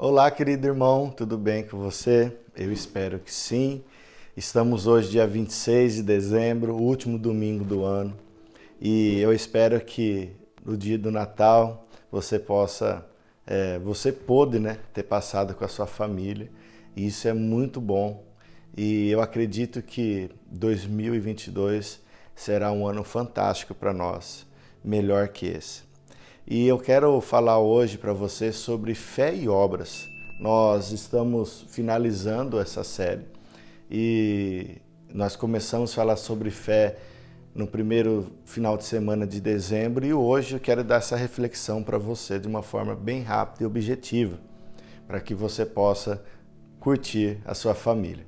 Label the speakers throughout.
Speaker 1: Olá, querido irmão, tudo bem com você? Eu espero que sim. Estamos hoje, dia 26 de dezembro, o último domingo do ano, e eu espero que no dia do Natal você pôde, ter passado com a sua família, e isso é muito bom. E eu acredito que 2022 será um ano fantástico para nós, melhor que esse. E eu quero falar hoje para você sobre fé e obras. Nós estamos finalizando essa série e nós começamos a falar sobre fé no primeiro final de semana de dezembro e hoje eu quero dar essa reflexão para você de uma forma bem rápida e objetiva, para que você possa curtir a sua família.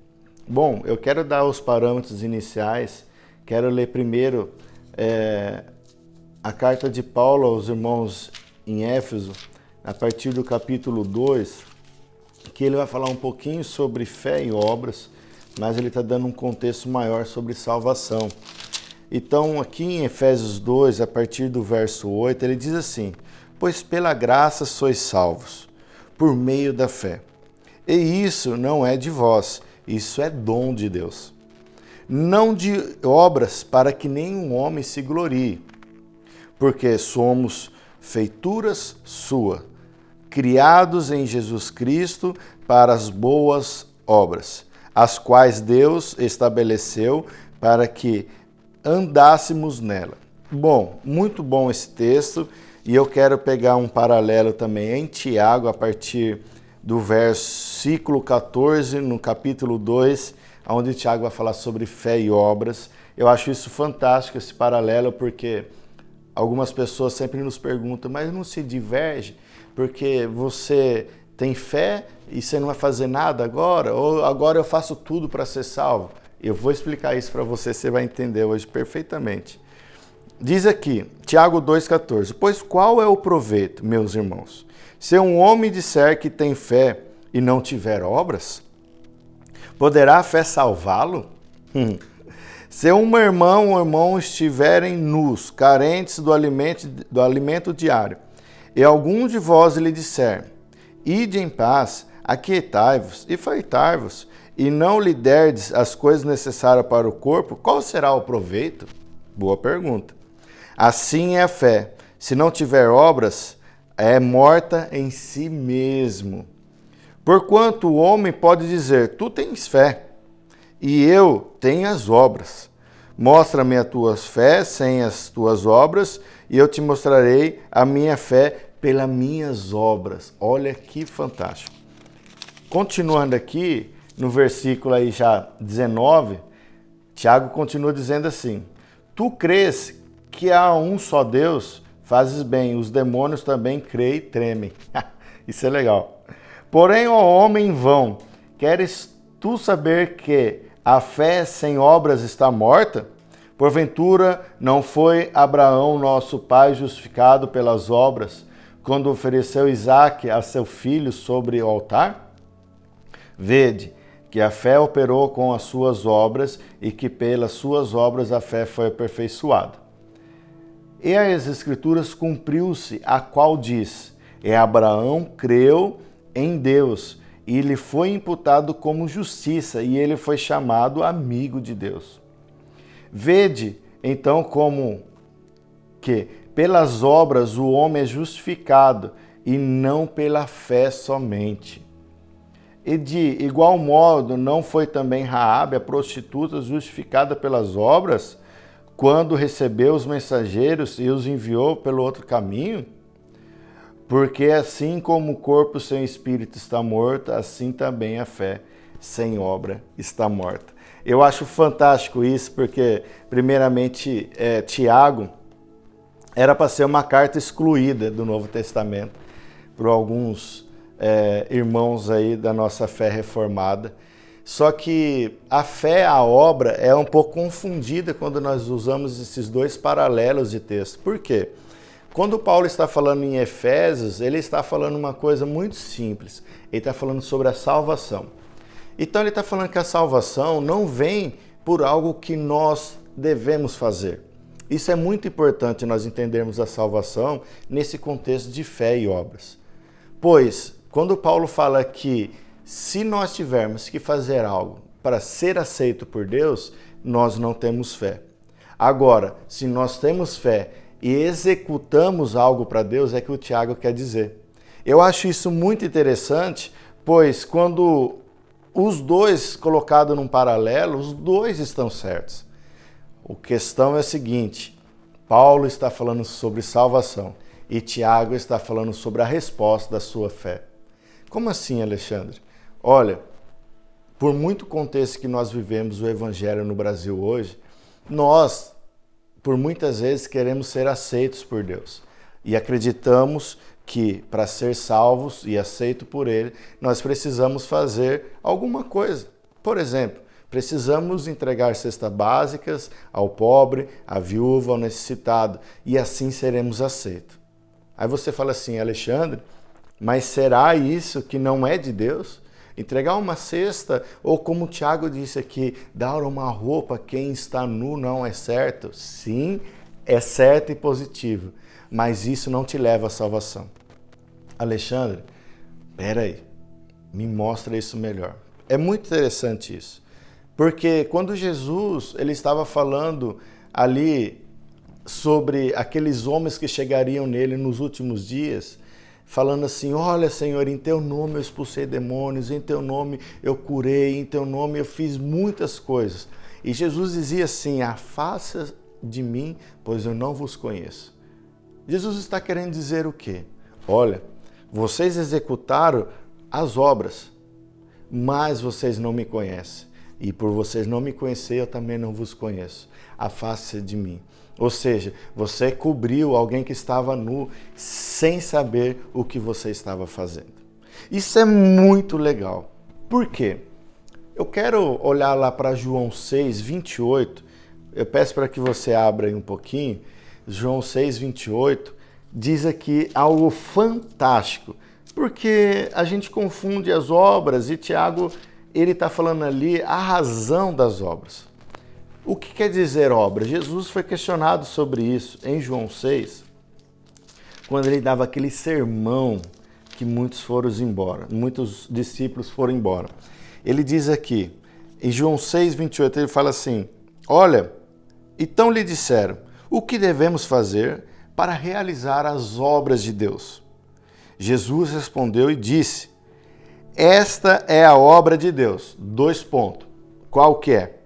Speaker 1: Bom, eu quero dar os parâmetros iniciais, quero ler primeiro a carta de Paulo aos irmãos em Éfeso, a partir do capítulo 2, que ele vai falar um pouquinho sobre fé e obras, mas ele está dando um contexto maior sobre salvação. Então, aqui em Efésios 2, a partir do verso 8, ele diz assim: pois pela graça sois salvos, por meio da fé. E isso não é de vós, isso é dom de Deus. Não de obras para que nenhum homem se glorie, porque somos feituras sua, criados em Jesus Cristo para as boas obras, as quais Deus estabeleceu para que andássemos nela. Bom, muito bom esse texto, e eu quero pegar um paralelo também em Tiago, a partir do versículo 14, no capítulo 2, onde Tiago vai falar sobre fé e obras. Eu acho isso fantástico, esse paralelo, porque algumas pessoas sempre nos perguntam, mas não se diverge porque você tem fé e você não vai fazer nada agora? Ou agora eu faço tudo para ser salvo? Eu vou explicar isso para você, você vai entender hoje perfeitamente. Diz aqui, Tiago 2,14, pois qual é o proveito, meus irmãos, se um homem disser que tem fé e não tiver obras? Poderá a fé salvá-lo? Se um irmão ou irmão estiverem nus, carentes do alimento diário, e algum de vós lhe disser, ide em paz, aquietai-vos e fartai-vos, e não lhe derdes as coisas necessárias para o corpo, qual será o proveito? Boa pergunta. Assim é a fé. Se não tiver obras, é morta em si mesmo. Porquanto o homem pode dizer, tu tens fé, e eu tenho as obras. Mostra-me a tua fé sem as tuas obras, e eu te mostrarei a minha fé pelas minhas obras. Olha que fantástico. Continuando aqui, no versículo aí já 19, Tiago continua dizendo assim, tu crês que há um só Deus, fazes bem, os demônios também creem e tremem. Isso é legal. Porém, ó homem vão, queres tu saber que a fé sem obras está morta? Porventura, não foi Abraão, nosso pai, justificado pelas obras, quando ofereceu Isaque a seu filho sobre o altar? Vede que a fé operou com as suas obras e que pelas suas obras a fé foi aperfeiçoada. E as Escrituras cumpriu-se, a qual diz, e Abraão creu em Deus, e lhe foi imputado como justiça, e ele foi chamado amigo de Deus. Vede, então, como que pelas obras o homem é justificado, e não pela fé somente. E de igual modo, não foi também Raabe, a prostituta, justificada pelas obras, quando recebeu os mensageiros e os enviou pelo outro caminho? Porque assim como o corpo sem espírito está morto, assim também a fé sem obra está morta. Eu acho fantástico isso, porque primeiramente Tiago era para ser uma carta excluída do Novo Testamento por alguns irmãos aí da nossa fé reformada. Só que a fé, a obra, é um pouco confundida quando nós usamos esses dois paralelos de texto. Por quê? Quando Paulo está falando em Efésios, ele está falando uma coisa muito simples. Ele está falando sobre a salvação. Então ele está falando que a salvação não vem por algo que nós devemos fazer. Isso é muito importante nós entendermos a salvação nesse contexto de fé e obras. Pois Quando Paulo fala que se nós tivermos que fazer algo para ser aceito por Deus, nós não temos fé. Agora, se nós temos fé e executamos algo para Deus, é que o Tiago quer dizer. Eu acho isso muito interessante, pois quando os dois colocados num paralelo, os dois estão certos. A questão é a seguinte, Paulo está falando sobre salvação e Tiago está falando sobre a resposta da sua fé. Como assim, Alexandre? Olha, por muito contexto que nós vivemos o Evangelho no Brasil hoje, nós, por muitas vezes, queremos ser aceitos por Deus. E acreditamos que, para ser salvos e aceitos por Ele, nós precisamos fazer alguma coisa. Por exemplo, precisamos entregar cestas básicas ao pobre, à viúva, ao necessitado, e assim seremos aceitos. Aí você fala assim, Alexandre, mas será isso que não é de Deus? Entregar uma cesta, ou como o Tiago disse aqui, dar uma roupa a quem está nu não é certo? Sim, é certo e positivo, mas isso não te leva à salvação. Alexandre, peraí, me mostra isso melhor. É muito interessante isso, porque quando Jesus ele estava falando ali sobre aqueles homens que chegariam nele nos últimos dias, falando assim, olha Senhor, em teu nome eu expulsei demônios, em teu nome eu curei, em teu nome eu fiz muitas coisas. E Jesus dizia assim, afasta de mim, pois eu não vos conheço. Jesus está querendo dizer o quê? Olha, vocês executaram as obras, mas vocês não me conhecem. E por vocês não me conhecer, eu também não vos conheço. Afaste-se de mim. Ou seja, você cobriu alguém que estava nu sem saber o que você estava fazendo. Isso é muito legal. Por quê? Eu quero olhar lá para João 6, 28. Eu peço para que você abra aí um pouquinho. João 6, 28 diz aqui algo fantástico. Porque a gente confunde as obras e Tiago ele está falando ali a razão das obras. O que quer dizer obra? Jesus foi questionado sobre isso em João 6, quando ele dava aquele sermão que muitos discípulos foram embora. Ele diz aqui, em João 6, 28, ele fala assim, olha, então lhe disseram, o que devemos fazer para realizar as obras de Deus? Jesus respondeu e disse, esta é a obra de Deus. Qual que é?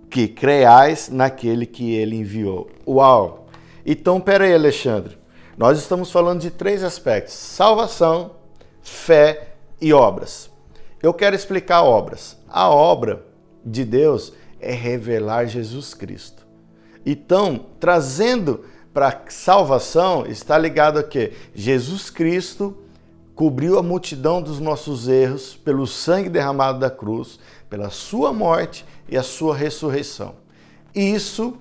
Speaker 1: Que creais naquele que ele enviou. Uau! Então, peraí, Alexandre. Nós estamos falando de 3 aspectos. Salvação, fé e obras. Eu quero explicar obras. A obra de Deus é revelar Jesus Cristo. Então, trazendo para a salvação, está ligado a quê? Jesus Cristo cobriu a multidão dos nossos erros pelo sangue derramado da cruz, pela sua morte e a sua ressurreição. Isso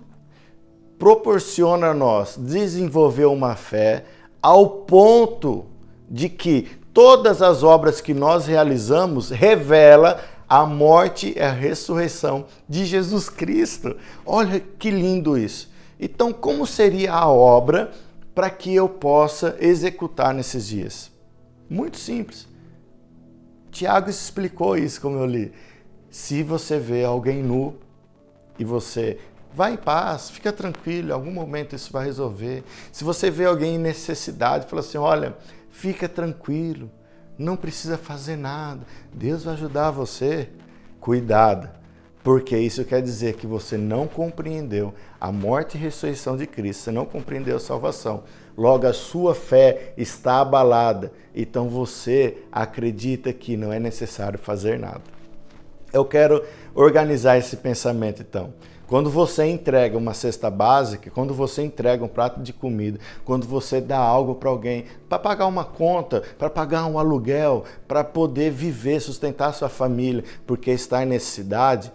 Speaker 1: proporciona a nós desenvolver uma fé ao ponto de que todas as obras que nós realizamos revela a morte e a ressurreição de Jesus Cristo. Olha que lindo isso. Então, como seria a obra para que eu possa executar nesses dias? Muito simples. Tiago explicou isso, como eu li. Se você vê alguém nu e você vai em paz, fica tranquilo, em algum momento isso vai resolver. Se você vê alguém em necessidade, fala assim, olha, fica tranquilo, não precisa fazer nada, Deus vai ajudar você. Cuidado, porque isso quer dizer que você não compreendeu a morte e ressurreição de Cristo, você não compreendeu a salvação. Logo, a sua fé está abalada, então você acredita que não é necessário fazer nada. Eu quero organizar esse pensamento, então. Quando você entrega uma cesta básica, quando você entrega um prato de comida, quando você dá algo para alguém, para pagar uma conta, para pagar um aluguel, para poder viver, sustentar sua família, porque está em necessidade,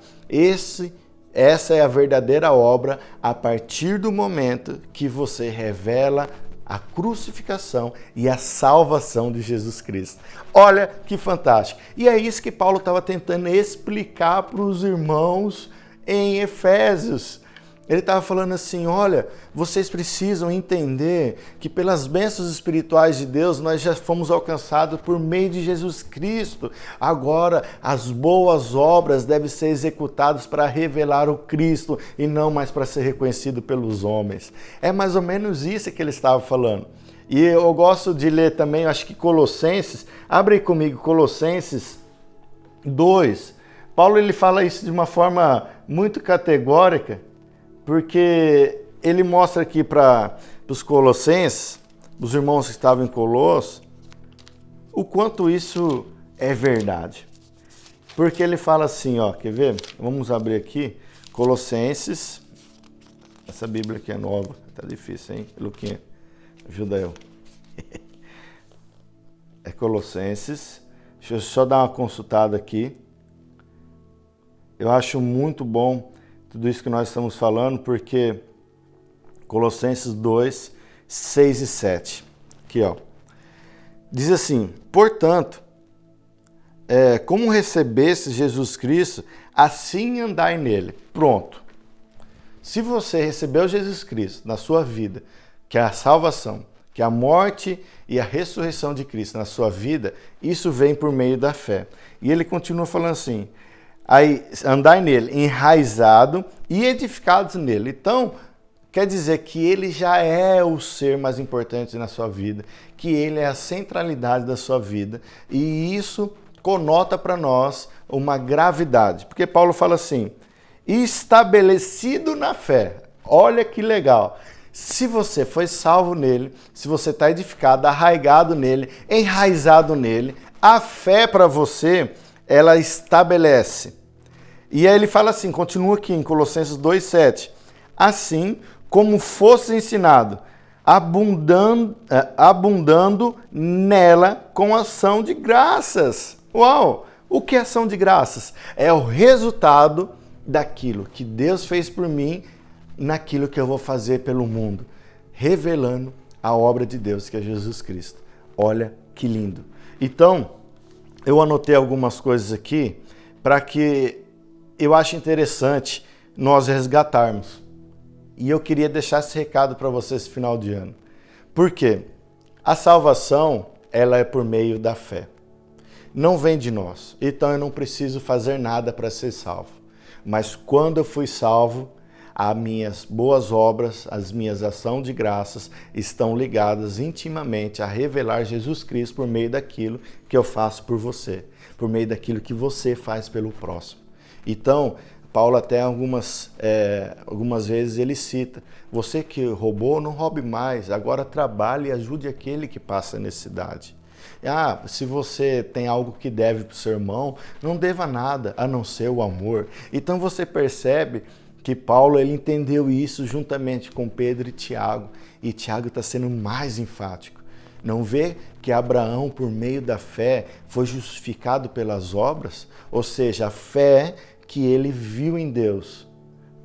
Speaker 1: essa é a verdadeira obra a partir do momento que você revela a crucificação e a salvação de Jesus Cristo. Olha que fantástico. E é isso que Paulo estava tentando explicar para os irmãos em Efésios. Ele estava falando assim, olha, vocês precisam entender que pelas bênçãos espirituais de Deus nós já fomos alcançados por meio de Jesus Cristo. Agora as boas obras devem ser executadas para revelar o Cristo e não mais para ser reconhecido pelos homens. É mais ou menos isso que ele estava falando. E eu gosto de ler também, acho que Colossenses, abre aí comigo Colossenses 2. Paulo ele fala isso de uma forma muito categórica, porque ele mostra aqui para os colossenses, os irmãos que estavam em Colossos, o quanto isso é verdade. Porque ele fala assim, ó, quer ver? Vamos abrir aqui, Colossenses, essa Bíblia aqui é nova, tá difícil, hein, Luquinha? Ajuda eu. É Colossenses, deixa eu só dar uma consultada aqui. Eu acho muito bom tudo isso que nós estamos falando, porque Colossenses 2, 6 e 7. Aqui, ó. Diz assim, portanto, como recebeste Jesus Cristo, assim andai nele. Pronto. Se você recebeu Jesus Cristo na sua vida, que é a salvação, que é a morte e a ressurreição de Cristo na sua vida, isso vem por meio da fé. E ele continua falando assim, aí andai nele, enraizado e edificados nele. Então, quer dizer que ele já é o ser mais importante na sua vida, que ele é a centralidade da sua vida, e isso conota para nós uma gravidade. Porque Paulo fala assim, estabelecido na fé. Olha que legal. Se você foi salvo nele, se você está edificado, arraigado nele, enraizado nele, a fé para você, ela estabelece. E aí ele fala assim, continua aqui em Colossenses 2,7. Assim como fosse ensinado, abundando nela com ação de graças. Uau! O que é ação de graças? É o resultado daquilo que Deus fez por mim, naquilo que eu vou fazer pelo mundo, revelando a obra de Deus, que é Jesus Cristo. Olha que lindo. Então, eu anotei algumas coisas aqui para que eu acho interessante nós resgatarmos. E eu queria deixar esse recado para vocês esse final de ano. Por quê? A salvação, ela é por meio da fé. Não vem de nós. Então eu não preciso fazer nada para ser salvo. Mas quando eu fui salvo, as minhas boas obras, as minhas ações de graças estão ligadas intimamente a revelar Jesus Cristo por meio daquilo que eu faço por você, por meio daquilo que você faz pelo próximo. Então, Paulo até algumas vezes ele cita, você que roubou, não roube mais, agora trabalhe e ajude aquele que passa necessidade. Se você tem algo que deve para o seu irmão, não deva nada a não ser o amor. Então você percebe que Paulo ele entendeu isso juntamente com Pedro e Tiago está sendo mais enfático. Não vê que Abraão, por meio da fé, foi justificado pelas obras? Ou seja, a fé que ele viu em Deus,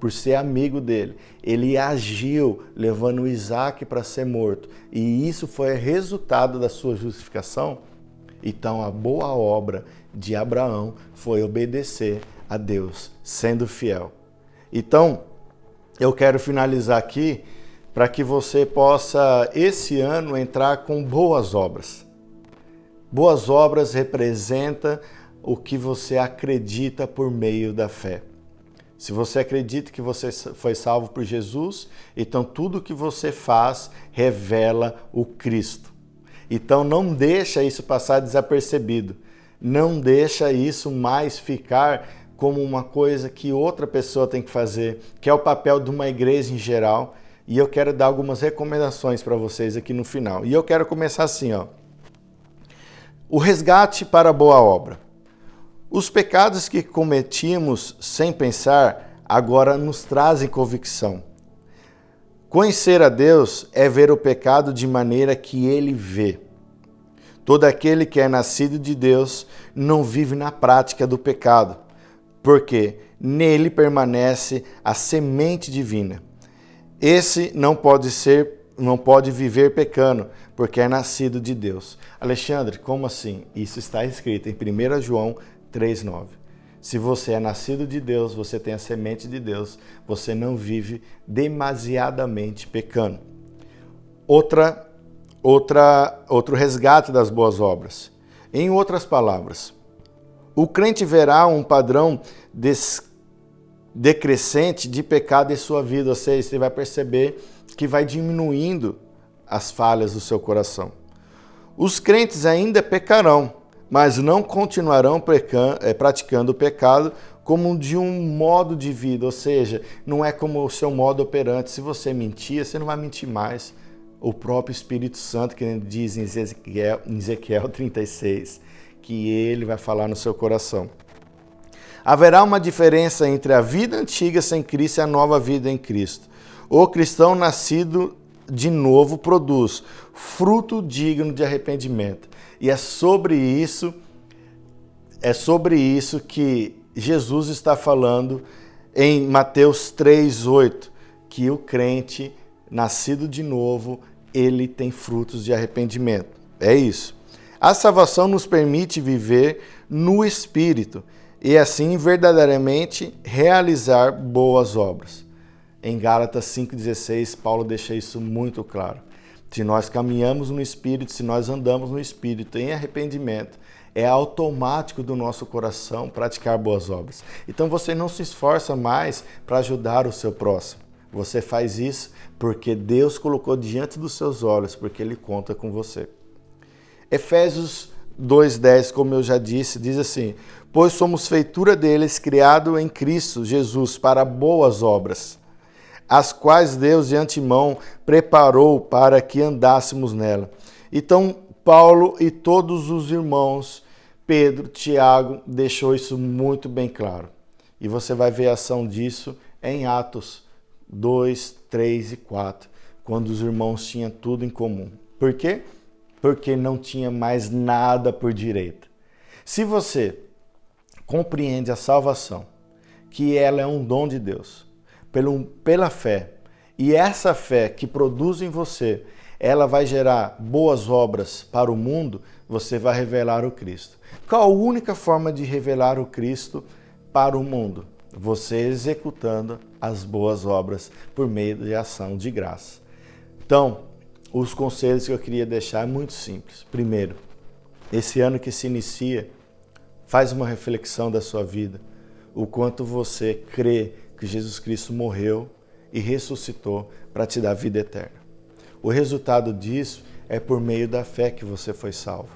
Speaker 1: por ser amigo dele, ele agiu levando Isaac para ser morto. E isso foi resultado da sua justificação. Então a boa obra de Abraão foi obedecer a Deus, sendo fiel. Então, eu quero finalizar aqui para que você possa, esse ano, entrar com boas obras. Boas obras representa o que você acredita por meio da fé. Se você acredita que você foi salvo por Jesus, então tudo que você faz revela o Cristo. Então não deixa isso passar desapercebido. Não deixa isso mais ficar como uma coisa que outra pessoa tem que fazer, que é o papel de uma igreja em geral. E eu quero dar algumas recomendações para vocês aqui no final. E eu quero começar assim, ó. O resgate para a boa obra. Os pecados que cometimos sem pensar agora nos trazem convicção. Conhecer a Deus é ver o pecado de maneira que Ele vê. Todo aquele que é nascido de Deus não vive na prática do pecado, porque nele permanece a semente divina. Esse não pode viver pecando, porque é nascido de Deus. Alexandre, como assim? Isso está escrito em 1 João 3,9. Se você é nascido de Deus, você tem a semente de Deus, você não vive demasiadamente pecando. Outro resgate das boas obras. Em outras palavras, o crente verá um padrão decrescente de pecado em sua vida, ou seja, você vai perceber que vai diminuindo as falhas do seu coração. Os crentes ainda pecarão, mas não continuarão praticando o pecado como de um modo de vida, ou seja, não é como o seu modo operante. Se você mentia, você não vai mentir mais. O próprio Espírito Santo, que diz em Ezequiel 36, que ele vai falar no seu coração. Haverá uma diferença entre a vida antiga sem Cristo e a nova vida em Cristo. O cristão nascido de novo produz fruto digno de arrependimento. E é sobre isso que Jesus está falando em Mateus 3:8, que o crente nascido de novo, ele tem frutos de arrependimento. É isso. A salvação nos permite viver no Espírito e assim verdadeiramente realizar boas obras. Em Gálatas 5,16, Paulo deixa isso muito claro. Se nós caminhamos no Espírito, se nós andamos no Espírito em arrependimento, é automático do nosso coração praticar boas obras. Então você não se esforça mais para ajudar o seu próximo. Você faz isso porque Deus colocou diante dos seus olhos, porque Ele conta com você. Efésios 2:10, como eu já disse, diz assim: pois somos feitura deles, criado em Cristo Jesus para boas obras, as quais Deus de antemão preparou para que andássemos nela. Então, Paulo e todos os irmãos, Pedro, Tiago, deixou isso muito bem claro. E você vai ver a ação disso em Atos 2, 3 e 4, quando os irmãos tinham tudo em comum. Por quê? Porque não tinha mais nada por direito. Se você compreende a salvação, que ela é um dom de Deus, pela fé, e essa fé que produz em você, ela vai gerar boas obras para o mundo, você vai revelar o Cristo. Qual a única forma de revelar o Cristo para o mundo? Você executando as boas obras por meio de ação de graça. Então, os conselhos que eu queria deixar é muito simples. Primeiro, esse ano que se inicia, faz uma reflexão da sua vida, o quanto você crê que Jesus Cristo morreu e ressuscitou para te dar vida eterna. O resultado disso é por meio da fé que você foi salvo.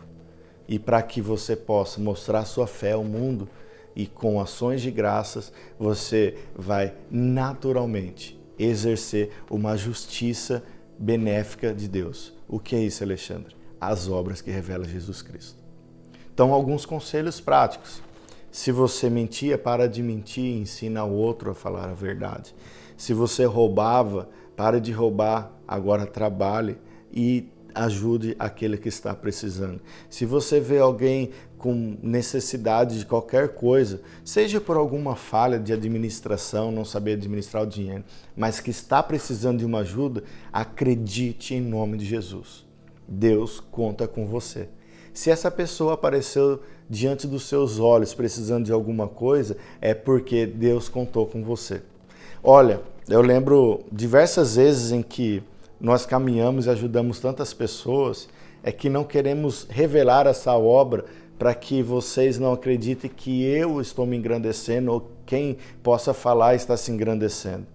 Speaker 1: E para que você possa mostrar sua fé ao mundo e com ações de graças, você vai naturalmente exercer uma justiça benéfica de Deus. O que é isso, Alexandre? As obras que revela Jesus Cristo. Então, alguns conselhos práticos. Se você mentia, para de mentir e ensina o outro a falar a verdade. Se você roubava, pare de roubar, agora trabalhe e ajude aquele que está precisando. Se você vê alguém com necessidade de qualquer coisa, seja por alguma falha de administração, não saber administrar o dinheiro, mas que está precisando de uma ajuda, acredite em nome de Jesus. Deus conta com você. Se essa pessoa apareceu diante dos seus olhos precisando de alguma coisa, é porque Deus contou com você. Olha, eu lembro diversas vezes em que nós caminhamos e ajudamos tantas pessoas, é que não queremos revelar essa obra para que vocês não acreditem que eu estou me engrandecendo ou quem possa falar está se engrandecendo.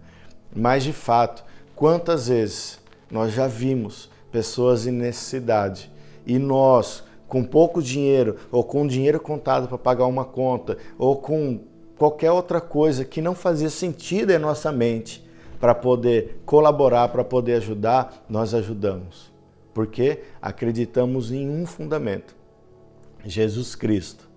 Speaker 1: Mas, de fato, quantas vezes nós já vimos pessoas em necessidade e nós, com pouco dinheiro ou com dinheiro contado para pagar uma conta ou com qualquer outra coisa que não fazia sentido em nossa mente para poder colaborar, para poder ajudar, nós ajudamos. Porque acreditamos em um fundamento. Jesus Cristo,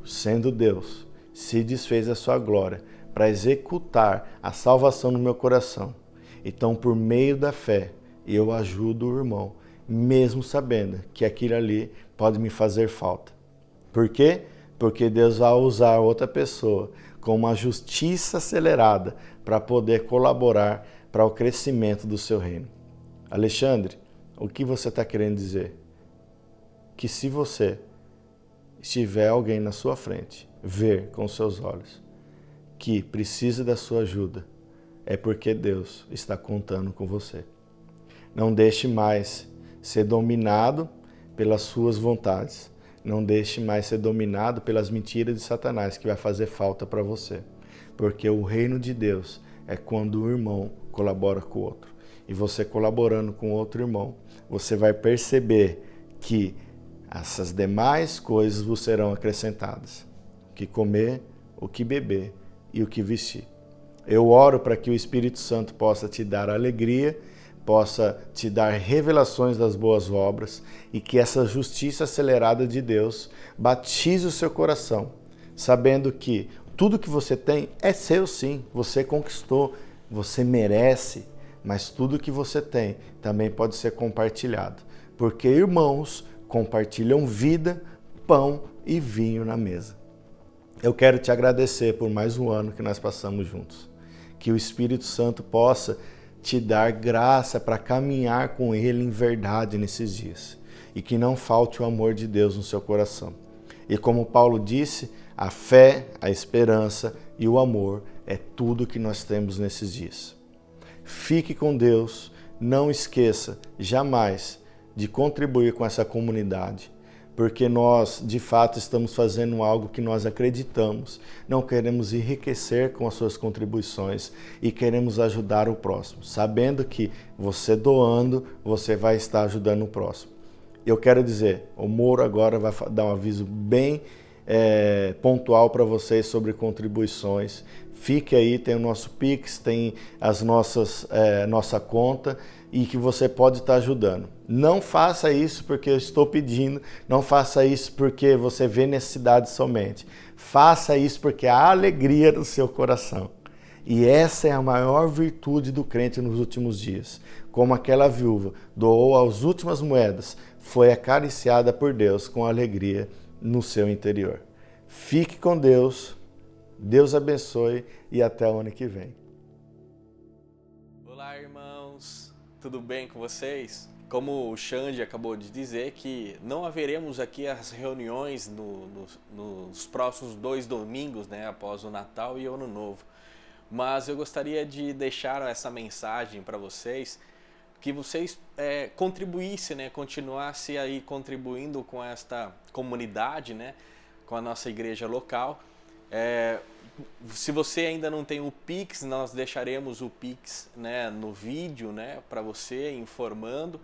Speaker 1: sendo Deus, se desfez a sua glória para executar a salvação no meu coração. Então, por meio da fé, eu ajudo o irmão, mesmo sabendo que aquilo ali pode me fazer falta. Por quê? Porque Deus vai usar outra pessoa com uma justiça acelerada para poder colaborar para o crescimento do seu reino. Alexandre, o que você está querendo dizer? Que se você tiver alguém na sua frente ver com seus olhos que precisa da sua ajuda, é porque Deus está contando com você. Não deixe mais ser dominado pelas suas vontades. Não deixe mais ser dominado pelas mentiras de Satanás que vai fazer falta para você. Porque o reino de Deus é quando o irmão colabora com o outro. E você colaborando com outro irmão, você vai perceber que essas demais coisas vos serão acrescentadas. O que comer, o que beber e o que vestir. Eu oro para que o Espírito Santo possa te dar alegria, possa te dar revelações das boas obras e que essa justiça acelerada de Deus batize o seu coração, sabendo que tudo que você tem é seu sim, você conquistou, você merece, mas tudo que você tem também pode ser compartilhado, porque irmãos compartilham vida, pão e vinho na mesa. Eu quero te agradecer por mais um ano que nós passamos juntos, que o Espírito Santo possa te dar graça para caminhar com Ele em verdade nesses dias. E que não falte o amor de Deus no seu coração. E como Paulo disse, a fé, a esperança e o amor é tudo que nós temos nesses dias. Fique com Deus, não esqueça jamais de contribuir com essa comunidade, porque nós, de fato, estamos fazendo algo que nós acreditamos. Não queremos enriquecer com as suas contribuições e queremos ajudar o próximo, sabendo que você doando, você vai estar ajudando o próximo. Eu quero dizer, o Moro agora vai dar um aviso bem pontual para vocês sobre contribuições. Fique aí, tem o nosso Pix, tem as nossa conta e que você pode estar ajudando. Não faça isso porque eu estou pedindo, não faça isso porque você vê necessidade somente. Faça isso porque há alegria no seu coração. E essa é a maior virtude do crente nos últimos dias. Como aquela viúva doou as últimas moedas, foi acariciada por Deus com alegria no seu interior. Fique com Deus, Deus abençoe e até o ano que vem.
Speaker 2: Olá, irmãos, tudo bem com vocês? Como o Xande acabou de dizer, que não haveremos aqui as reuniões nos próximos 2 domingos, né, após o Natal e o Ano Novo. Mas eu gostaria de deixar essa mensagem para vocês, que vocês contribuíssem, né, continuassem aí contribuindo com esta comunidade, né, com a nossa igreja local. Se você ainda não tem o Pix, nós deixaremos o Pix, né, no vídeo, né, para você, informando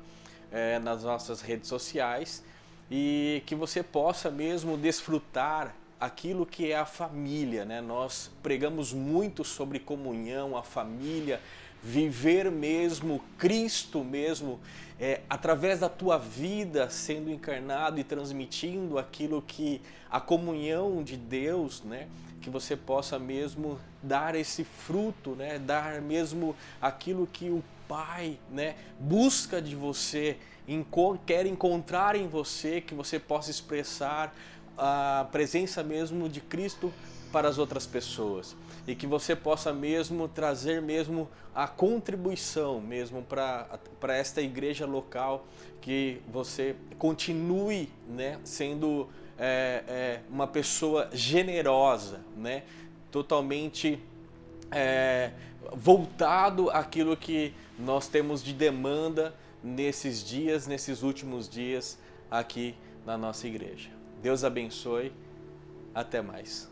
Speaker 2: nas nossas redes sociais, e que você possa mesmo desfrutar aquilo que é a família, né? Nós pregamos muito sobre comunhão, a família, viver mesmo Cristo mesmo, através da tua vida sendo encarnado e transmitindo aquilo que a comunhão de Deus, né? Que você possa mesmo dar esse fruto, né? Dar mesmo aquilo que o Pai, né, busca de você, quer encontrar em você, que você possa expressar a presença mesmo de Cristo para as outras pessoas. E que você possa mesmo trazer mesmo a contribuição mesmo para esta igreja local, que você continue, né, sendo uma pessoa generosa, né, totalmente voltado àquilo que nós temos de demanda nesses dias, nesses últimos dias aqui na nossa igreja. Deus abençoe. Até mais.